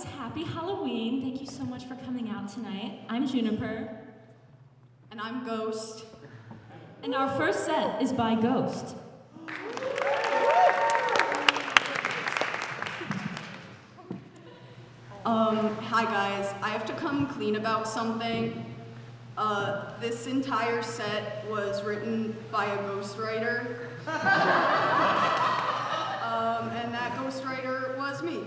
guys, happy Halloween. Thank you so much for coming out tonight. I'm Juniper. And I'm Ghost. And our first set is by Ghost. Hi guys, I have to come clean about something. This entire set was written by a ghostwriter. And that ghostwriter was me.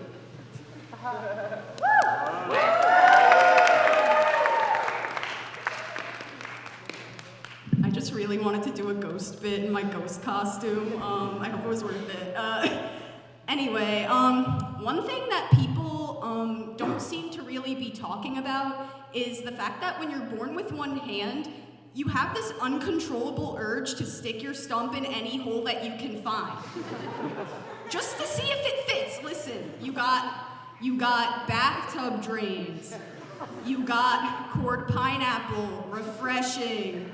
I just really wanted to do a ghost bit in my ghost costume. I hope it was worth it. Anyway, one thing that people don't seem to really be talking about is the fact that when you're born with one hand, you have this uncontrollable urge to stick your stump in any hole that you can find. Just to see if it fits. Listen, you got bathtub drains. You got cord pineapple, refreshing.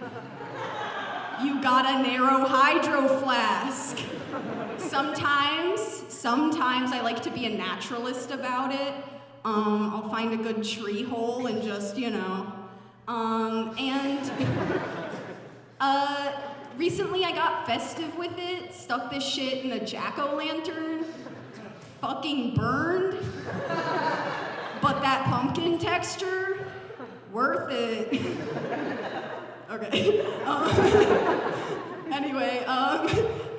You got a narrow hydro flask. Sometimes I like to be a naturalist about it. I'll find a good tree hole and just, recently I got festive with it, stuck this shit in a jack-o'-lantern, fucking burned, but that pumpkin texture, worth it. Okay. Anyway,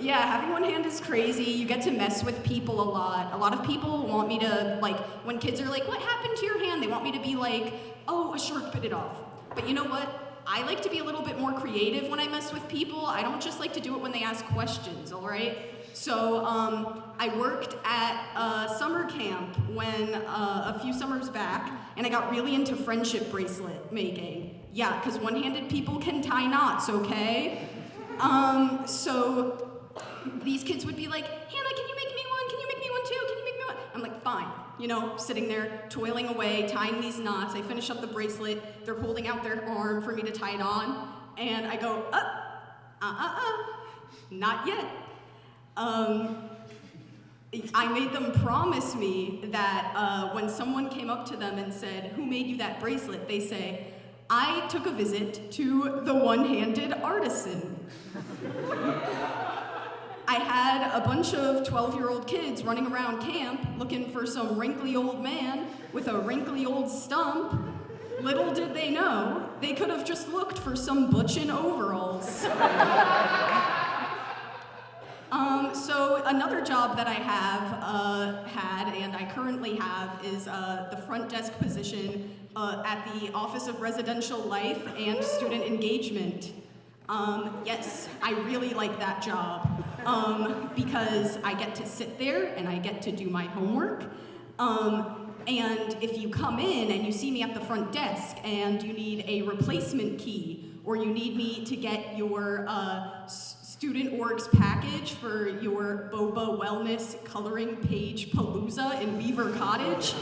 yeah, having one hand is crazy. You get to mess with people a lot. A lot of people want me to, when kids are like, what happened to your hand? They want me to be like, oh, a shark bit it off. But you know what? I like to be a little bit more creative when I mess with people. I don't just like to do it when they ask questions, all right? So I worked at summer camp a few summers back, and I got really into friendship bracelet making. Yeah, because one-handed people can tie knots, okay? So these kids would be like, Hannah, can you make me one? Can you make me one too? Can you make me one? I'm like, fine. Sitting there, toiling away, tying these knots. I finish up the bracelet. They're holding out their arm for me to tie it on. And I go, not yet. I made them promise me that when someone came up to them and said, who made you that bracelet? They say, I took a visit to the one-handed artisan. I had a bunch of 12-year-old kids running around camp looking for some wrinkly old man with a wrinkly old stump. Little did they know, they could have just looked for some butch in overalls. So another job that I have had and I currently have is the front desk position at the Office of Residential Life and Student Engagement. Yes, I really like that job because I get to sit there and I get to do my homework. And if you come in and you see me at the front desk and you need a replacement key or you need me to get your Student Orgs package for your Boba Wellness Coloring Page Palooza in Beaver Cottage,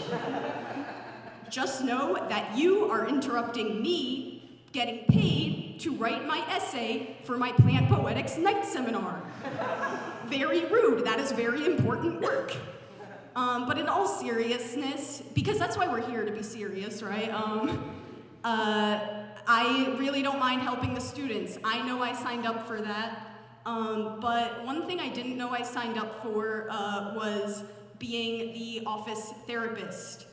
just know that you are interrupting me getting paid to write my essay for my Plant Poetics night seminar. Very rude, that is very important work. But in all seriousness, because that's why we're here, to be serious, right? I really don't mind helping the students. I know I signed up for that. But one thing I didn't know I signed up for was being the office therapist.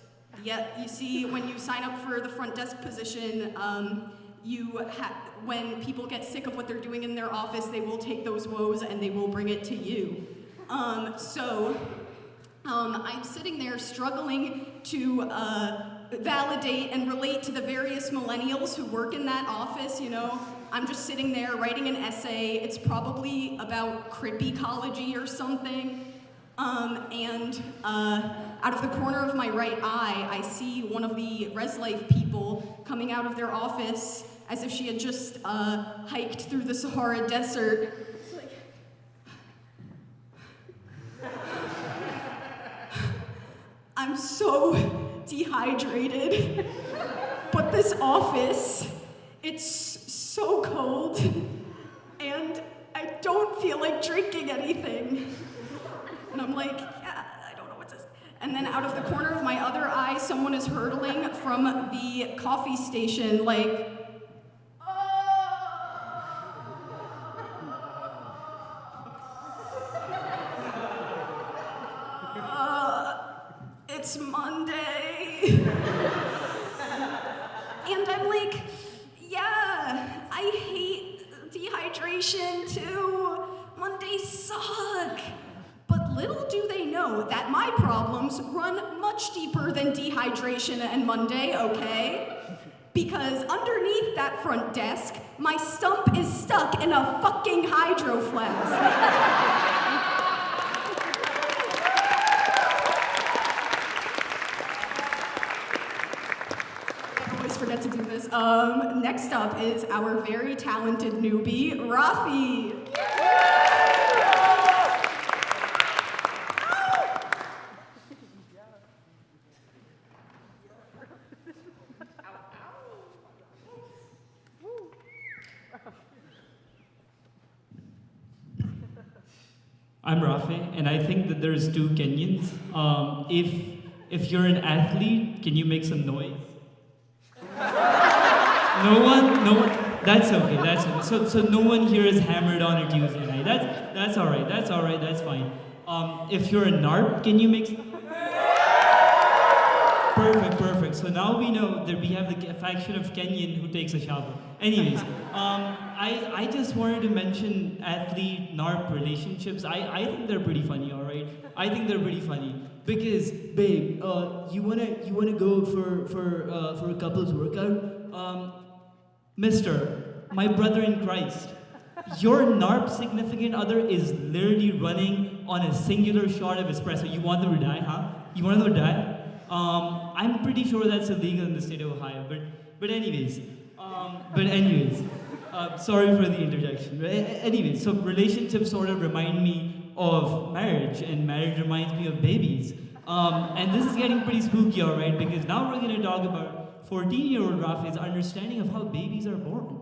Yeah, you see, when you sign up for the front desk position, when people get sick of what they're doing in their office, they will take those woes and they will bring it to you. I'm sitting there struggling to validate and relate to the various millennials who work in that office, I'm just sitting there writing an essay. It's probably about cryptology or something. And out of the corner of my right eye, I see one of the Res Life people coming out of their office as if she had just hiked through the Sahara Desert. It's like, I'm so dehydrated, but this office, it's so cold, and I don't feel like drinking anything. And I'm like, yeah, I don't know what to say. And then out of the corner of my other eye, guys, someone is hurtling from the coffee station, like, it's Monday. And I'm like, yeah, I hate dehydration too. Mondays suck. But little do they know that my problems run much deeper than dehydration and Monday, okay? Because underneath that front desk, my stump is stuck in a fucking hydro flask. Forget to do this. Next up is our very talented newbie, Rafi. I'm Rafi, and I think that there's two Kenyans. If you're an athlete, can you make some noise? No one. That's okay. That's okay. So no one here is hammered on a Tuesday night. That's all right. That's fine. If you're a NARP, can you make? Perfect. So now we know that we have the faction of Kenyon who takes a shower. Anyways, I just wanted to mention athlete NARP relationships. I think they're pretty funny. All right. I think they're pretty funny because, babe, you wanna go for a couples workout? Mister, my brother in Christ, your NARP significant other is literally running on a singular shot of espresso. You want them to die, huh? You want them to die? I'm pretty sure that's illegal in the state of Ohio, but anyways, sorry for the interjection. Anyways, so relationships sort of remind me of marriage, and marriage reminds me of babies. And this is getting pretty spooky, all right, because now we're going to talk about 14-year-old Rafi's understanding of how babies are born.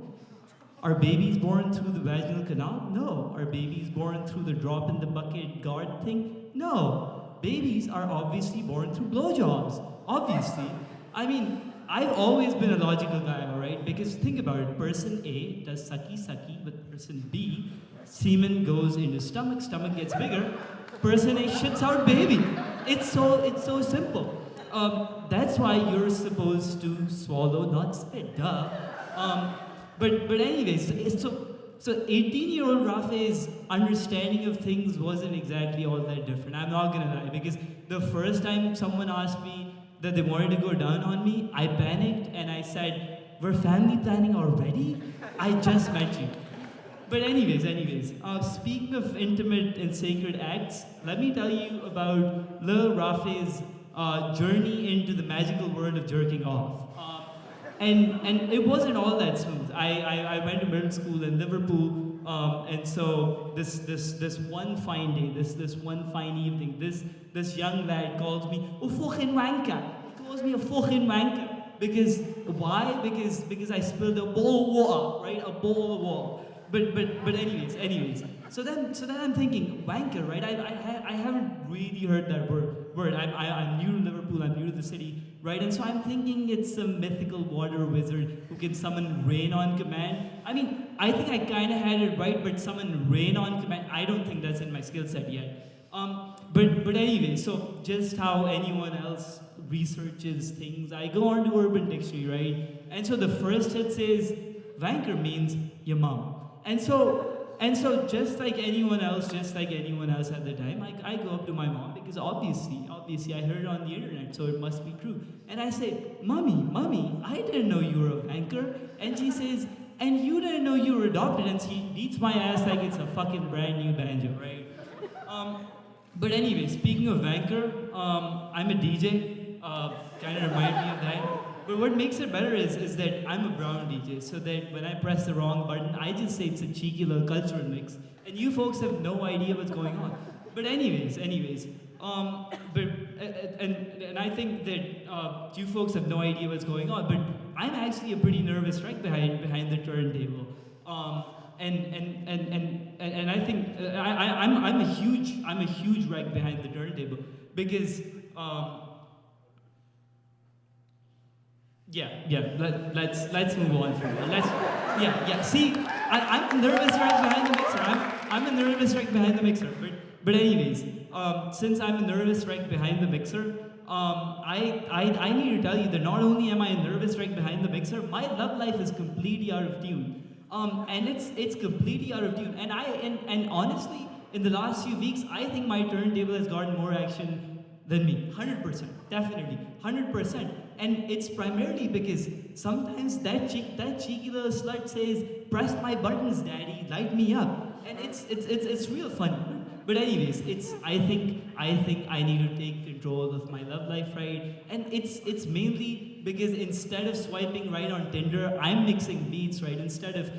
Are babies born through the vaginal canal? No. Are babies born through the drop in the bucket guard thing? No. Babies are obviously born through blowjobs. Obviously. I mean, I've always been a logical guy, all right? Because think about it. Person A does sucky with person B. Semen goes into stomach gets bigger. Person A shits out baby. It's so simple. That's why you're supposed to swallow, not spit, duh. But anyways, so 18-year-old Rafi's understanding of things wasn't exactly all that different. I'm not gonna lie, because the first time someone asked me that they wanted to go down on me, I panicked and I said, "We're family planning already? I just met you." But anyways, speaking of intimate and sacred acts, let me tell you about little Rafi's journey into the magical world of jerking off. And it wasn't all that smooth. I went to middle school in Liverpool, and so this one fine day, this one fine evening, this young lad calls me a fucking wanker. He calls me a fucking wanker. Because why? Because I spilled a bowl of water, right? A bowl of water. But anyways. So then I'm thinking, wanker, right? I haven't really heard that word. I'm new to Liverpool, I'm new to the city, right? And so I'm thinking it's a mythical water wizard who can summon rain on command. I mean, I think I kind of had it right, but summon rain on command, I don't think that's in my skill set yet. But anyway, so just how anyone else researches things, I go on to Urban Dictionary, right? And so the first hit says, wanker means your mom. And so just like anyone else at the time, I go up to my mom because obviously I heard it on the internet, so it must be true. And I say, Mommy, I didn't know you were a wanker. And she says, and you didn't know you were adopted. And she beats my ass like it's a fucking brand new banjo, right? But anyway, speaking of wanker, I'm a DJ, kind of remind me of that. But what makes it better is that I'm a brown DJ, so that when I press the wrong button, I just say it's a cheeky little cultural mix, and you folks have no idea what's going on. But anyways, and I think that you folks have no idea what's going on, but I'm actually a pretty nervous wreck behind the turntable. And I think I'm a huge wreck behind the turntable because Let's move on from it. See, I'm a nervous wreck behind the mixer. I'm a nervous wreck behind the mixer. But anyways, since I'm a nervous wreck behind the mixer, I need to tell you that not only am I a nervous wreck behind the mixer, my love life is completely out of tune. And it's completely out of tune. And honestly, in the last few weeks, I think my turntable has gotten more action than me. 100%, definitely, 100%. And it's primarily because sometimes that cheeky little slut says, "Press my buttons, daddy, light me up," and it's real fun. But anyways, I think I need to take control of my love life, right? And it's mainly because instead of swiping right on Tinder, I'm mixing beats, right? Instead of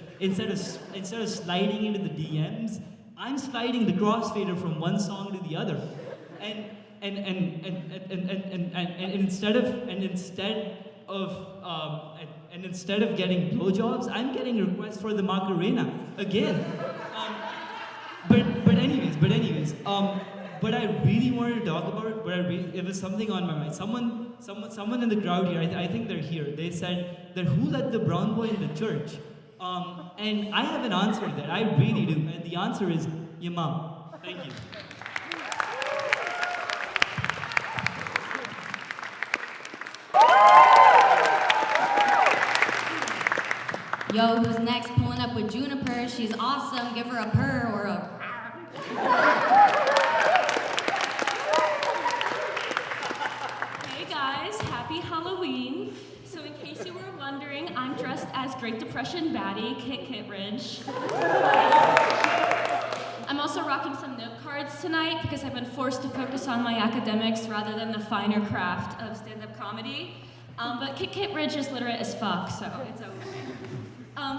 sliding into the DMs, I'm sliding the crossfader from one song to the other, and instead of getting blowjobs, I'm getting requests for the Macarena again. But anyways, what I really wanted to talk about, it was something on my mind. Someone in the crowd here, I think they're here. They said that who let the brown boy in the church? And I have an answer to that. I really do. And the answer is your mom. Thank you. Yo, who's next? Pulling up with Juniper. She's awesome. Give her a purr or a... Hey guys, happy Halloween. So in case you were wondering, I'm dressed as Great Depression baddie, Kit Kittredge. I'm also rocking some note cards tonight because I've been forced to focus on my academics rather than the finer craft of stand-up comedy. But Kit Kittredge is literate as fuck, so it's okay.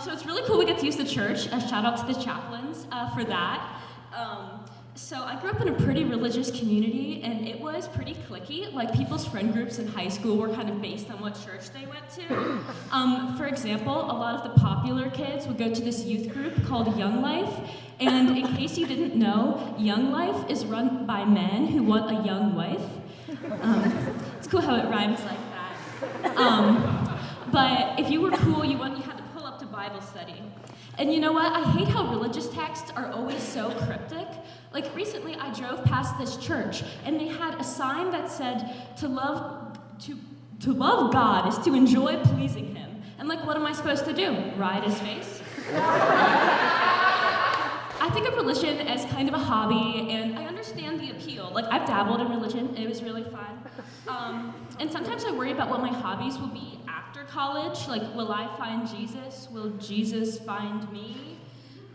So it's really cool we get to use the church. A shout out to the Chaplains for that. So I grew up in a pretty religious community, and it was pretty cliquey. Like, people's friend groups in high school were kind of based on what church they went to. For example, a lot of the popular kids would go to this youth group called Young Life. And in case you didn't know, Young Life is run by men who want a young wife. It's cool how it rhymes like that. But if you were cool, you had to pull up to Bible study. And you know what? I hate how religious texts are always so cryptic. Like, recently I drove past this church and they had a sign that said, to love God is to enjoy pleasing him. And like, what am I supposed to do? Ride his face? I think of religion as kind of a hobby, and I understand the appeal. Like, I've dabbled in religion, and it was really fun. And sometimes I worry about what my hobbies will be after college. Like, will I find Jesus? Will Jesus find me?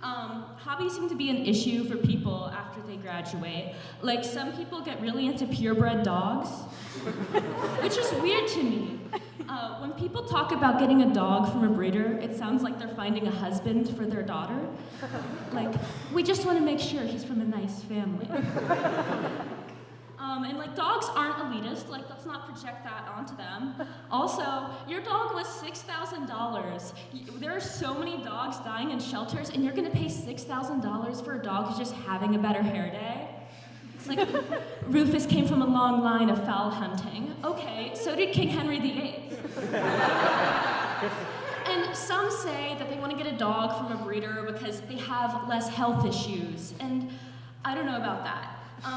Hobbies seem to be an issue for people after they graduate. Like, some people get really into purebred dogs, which is weird to me. When people talk about getting a dog from a breeder, it sounds like they're finding a husband for their daughter. Like, we just want to make sure he's from a nice family. And like, dogs aren't elitist, like, let's not project that onto them. Also, your dog was $6,000. There are so many dogs dying in shelters, and you're gonna pay $6,000 for a dog who's just having a better hair day? It's like, Rufus came from a long line of fowl hunting. Okay, so did King Henry VIII. And some say that they want to get a dog from a breeder because they have less health issues, and I don't know about that.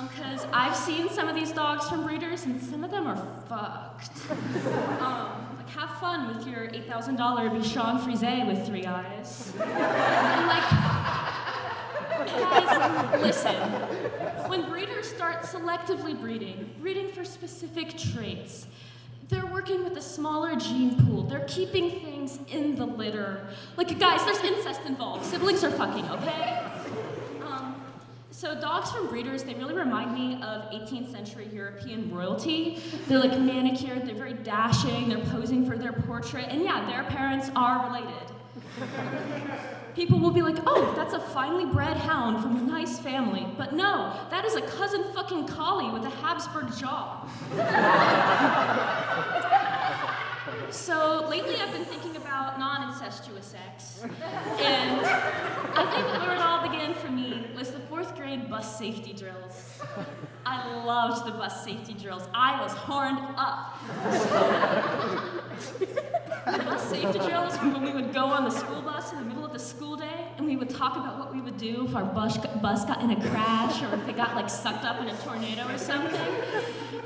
Because I've seen some of these dogs from breeders, and some of them are fucked. Like, have fun with your $8,000 Bichon Frise with 3 eyes. And like, guys, listen. When breeders start selectively breeding for specific traits, they're working with a smaller gene pool. They're keeping things in the litter. Like, guys, there's incest involved. Siblings are fucking, okay? So dogs from breeders, they really remind me of 18th century European royalty. They're like manicured, they're very dashing, they're posing for their portrait, and yeah, their parents are related. People will be like, oh, that's a finely bred hound from a nice family. But no, that is a cousin fucking collie with a Habsburg jaw. So lately I've been thinking about non-incestuous sex. And I think where it all began for me was the 4th grade bus safety drills. I loved the bus safety drills. I was horned up. The bus safety drills were when we would go on the school bus in the middle of the school day, and we would talk about what we would do if our bus got in a crash or if it got like sucked up in a tornado or something.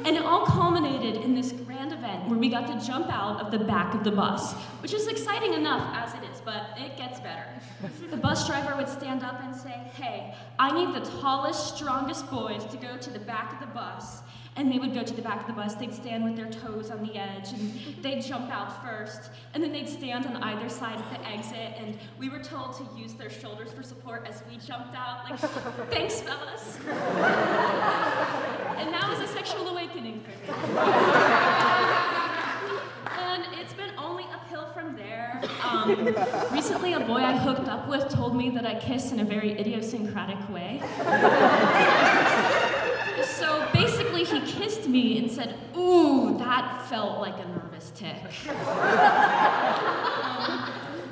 And it all culminated in this grand event where we got to jump out of the back of the bus, which is exciting enough as it is, but it gets better. The bus driver would stand up and say, "Hey, I need the tallest, strongest boys to go to the back of the bus." And they would go to the back of the bus, they'd stand with their toes on the edge, and they'd jump out first, and then they'd stand on either side of the exit, and we were told to use their shoulders for support as we jumped out, like, "Thanks, fellas." And that was a sexual awakening for me. And it's been only uphill from there. Recently, a boy I hooked up with told me that I kiss in a very idiosyncratic way. So basically, he kissed me and said, "Ooh, that felt like a nervous tick."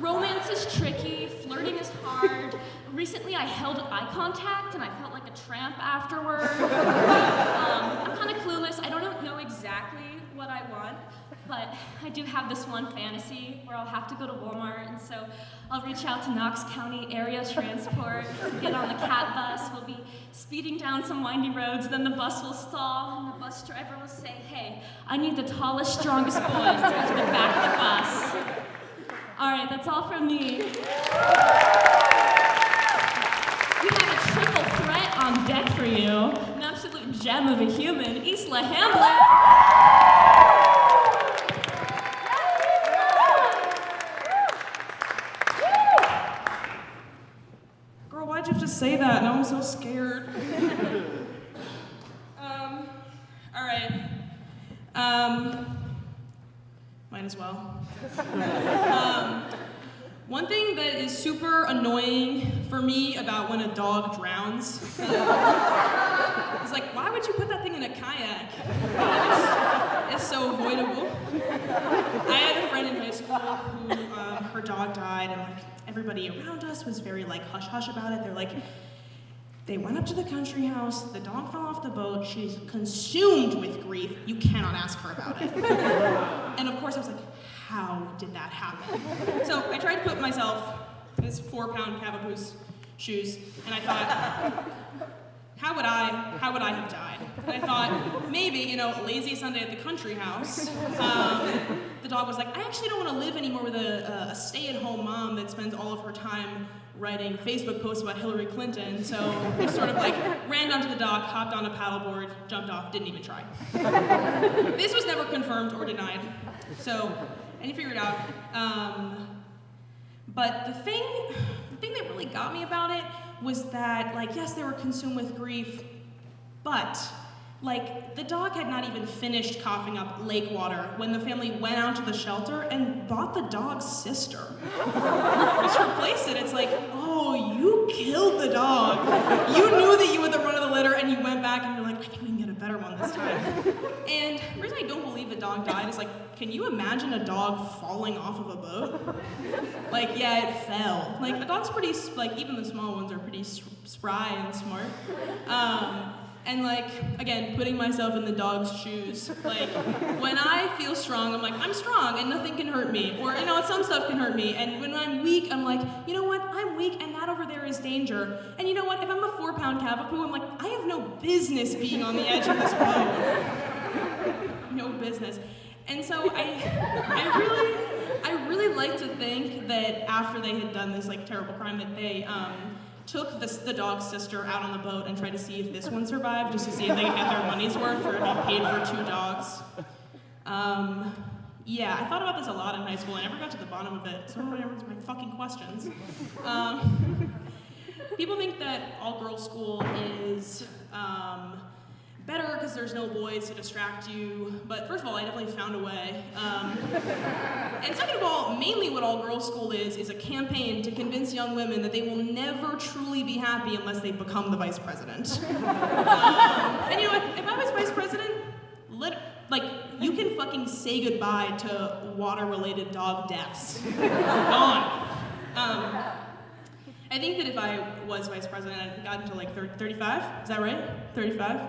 Romance is tricky, flirting is hard. Recently, I held eye contact and I felt like a tramp afterward. I'm kind of clueless. I don't know exactly what I want, but I do have this one fantasy where I'll have to go to Walmart, and so I'll reach out to Knox County Area Transport, get on the cat bus, we'll be speeding down some windy roads, then the bus will stall, and the bus driver will say, "Hey, I need the tallest, strongest boys to go to the back of the bus." All right, that's all from me. We have a triple threat on deck for you. An absolute gem of a human, Isla Hamblin. Girl, why'd you have to say that? Now I'm so scared. All right. Might as well. One thing that is super annoying for me about when a dog drowns is like, why would you put that thing in a kayak? It's so avoidable. I had a friend in high school who her dog died, and like everybody around us was very like hush hush about it. They're like, they went up to the country house, the dog fell off the boat, she's consumed with grief, you cannot ask her about it. And of course I was like, how did that happen? So I tried to put myself in this 4-pound cavapoo's shoes, and I thought, how would I have died? And I thought, maybe, a lazy Sunday at the country house, the dog was like, I actually don't want to live anymore with a stay-at-home mom that spends all of her time writing Facebook posts about Hillary Clinton, so I sort of like ran down to the dock, hopped on a paddleboard, jumped off, didn't even try. This was never confirmed or denied, so I didn't figure it out. But the thing that really got me about it was that, like, yes, they were consumed with grief, but like, the dog had not even finished coughing up lake water when the family went out to the shelter and bought the dog's sister. Which replaced it. It's like, oh, you killed the dog. You knew that you were the run of the litter, and you went back and you're like, I think we can get a better one this time. And the reason I don't believe the dog died is like, can you imagine a dog falling off of a boat? Like, yeah, it fell. Like, a dog's pretty, like, even the small ones are pretty spry and smart. And like, again, putting myself in the dog's shoes, like, when I feel strong, I'm like, I'm strong and nothing can hurt me. Or, some stuff can hurt me. And when I'm weak, I'm like, you know what, I'm weak and that over there is danger. And you know what, if I'm a 4-pound cavapoo, I'm like, I have no business being on the edge of this boat. No business. And so I really like to think that after they had done this like terrible crime that they, took the dog's sister out on the boat and tried to see if this one survived, just to see if they could get their money's worth for being paid for 2 dogs. Yeah, I thought about this a lot in high school. I never got to the bottom of it, so nobody answers my fucking questions. People think that all-girls school is better because there's no boys to distract you, but first of all, I definitely found a way. And second of all, mainly what all-girls school is a campaign to convince young women that they will never truly be happy unless they become the vice president. And you know what, if I was vice president, you can fucking say goodbye to water-related dog deaths. Gone. I think that if I was vice president, I'd gotten to like 35, is that right? 35?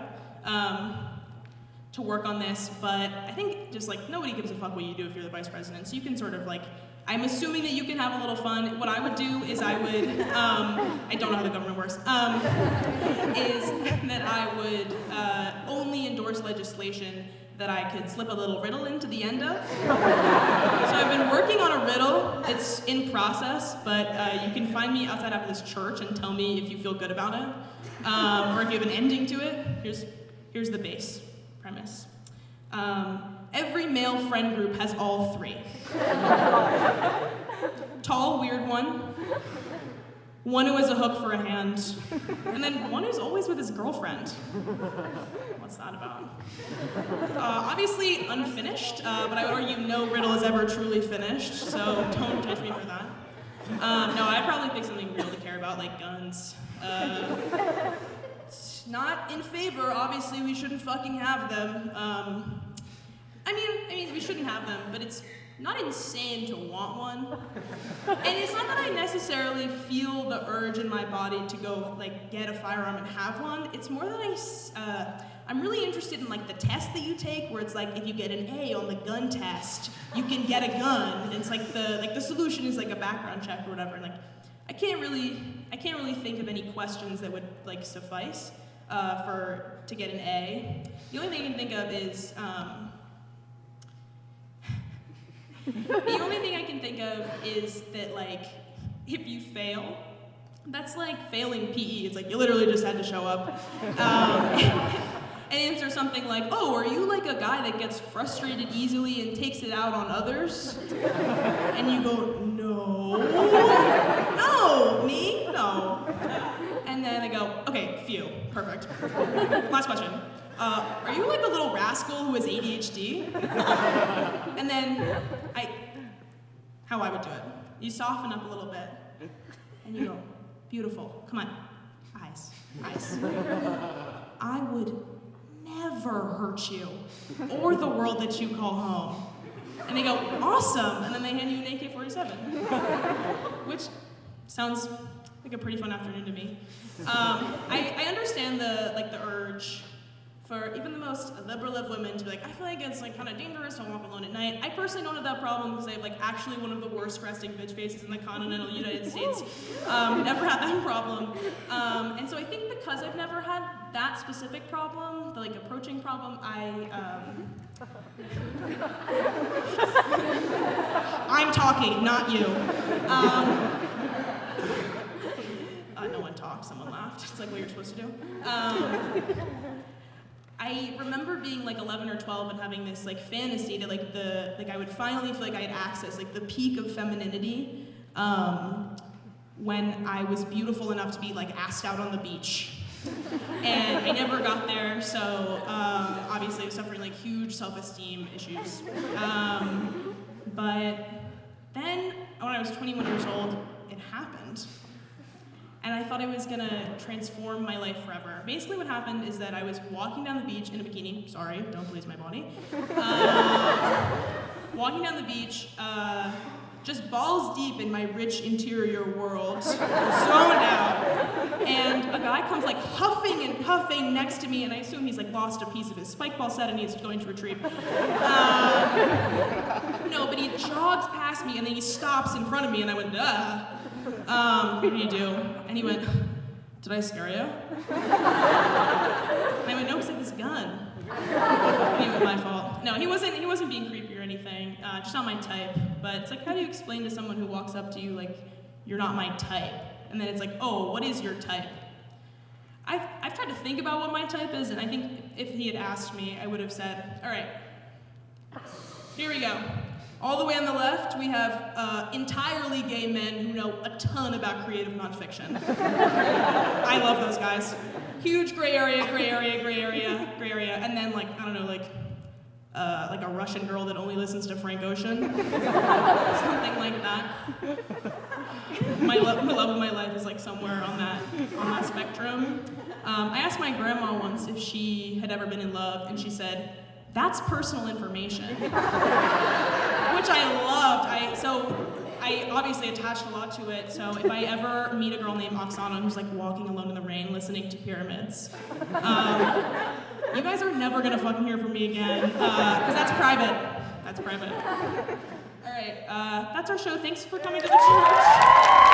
to work on this, but I think just like nobody gives a fuck what you do if you're the vice president, so you can sort of like, I'm assuming that you can have a little fun. What I would do is I would, I don't know how the government works, is that I would only endorse legislation that I could slip a little riddle into the end of. So I've been working on a riddle. It's in process, but you can find me outside after this church and tell me if you feel good about it, or if you have an ending to it. Here's the base premise. Every male friend group has all three. Tall, weird one who has a hook for a hand, and then one who's always with his girlfriend. What's that about? Obviously unfinished, but I would argue no riddle is ever truly finished, so don't judge me for that. No, I probably pick something real to care about, like guns. Not in favor, obviously we shouldn't fucking have them. I mean, we shouldn't have them, but it's not insane to want one. And it's not that I necessarily feel the urge in my body to go, like, get a firearm and have one. It's more that I'm really interested in, like, the test that you take, where it's like, if you get an A on the gun test, you can get a gun. And it's like the solution is like a background check or whatever. And like, I can't really think of any questions that would, like, suffice to get an A. The only thing I can think of is, that, like, if you fail, that's like failing PE. It's like you literally just had to show up and answer something like, oh, are you like a guy that gets frustrated easily and takes it out on others? And you go, no, me? No. And then I go, okay, phew, perfect. Last question. Are you like a little rascal who has ADHD? And then how I would do it. You soften up a little bit, and you go, beautiful, come on, eyes. I would never hurt you, or the world that you call home. And they go, awesome, and then they hand you an AK-47, which sounds like a pretty fun afternoon to me. I understand the urge for even the most liberal of women to be like, I feel like it's like kind of dangerous to walk alone at night. I personally don't have that problem because I have like actually one of the worst resting bitch faces in the continental United States. Never had that problem. And so I think because I've never had that specific problem, the like approaching problem, I'm talking, not you. No one talked, someone laughed. It's like what you're supposed to do. I remember being like 11 or 12 and having this like fantasy that like I would finally feel like I had access, like the peak of femininity, when I was beautiful enough to be like asked out on the beach. And I never got there, so obviously I was suffering like huge self-esteem issues. But then when I was 21 years old, it happened. And I thought I was gonna transform my life forever. Basically what happened is that I was walking down the beach in a bikini, sorry, don't please my body. Walking down the beach, just balls deep in my rich interior world, zoned out. And a guy comes like huffing and puffing next to me, and I assume he's like lost a piece of his spike ball set and he's going to retrieve. No, but he jogs past me and then he stops in front of me and I went, what do you do? And he went, did I scare you? And I went, no, it's like this gun. And he went, my fault. No, he wasn't being creepy or anything, just not my type. But it's like, how do you explain to someone who walks up to you like, you're not my type? And then it's like, oh, what is your type? I've tried to think about what my type is, and I think if he had asked me, I would have said, all right, here we go. All the way on the left, we have entirely gay men who know a ton about creative nonfiction. I love those guys. Huge gray area, and then like, I don't know, like a Russian girl that only listens to Frank Ocean. Something like that. My love of my life is like somewhere on that spectrum. I asked my grandma once if she had ever been in love, and she said, that's personal information. Which I loved. I obviously attached a lot to it, so if I ever meet a girl named Oksana who's like walking alone in the rain listening to Pyramids, You guys are never gonna fucking hear from me again, because that's private. That's private. All right, that's our show. Thanks for coming to the church.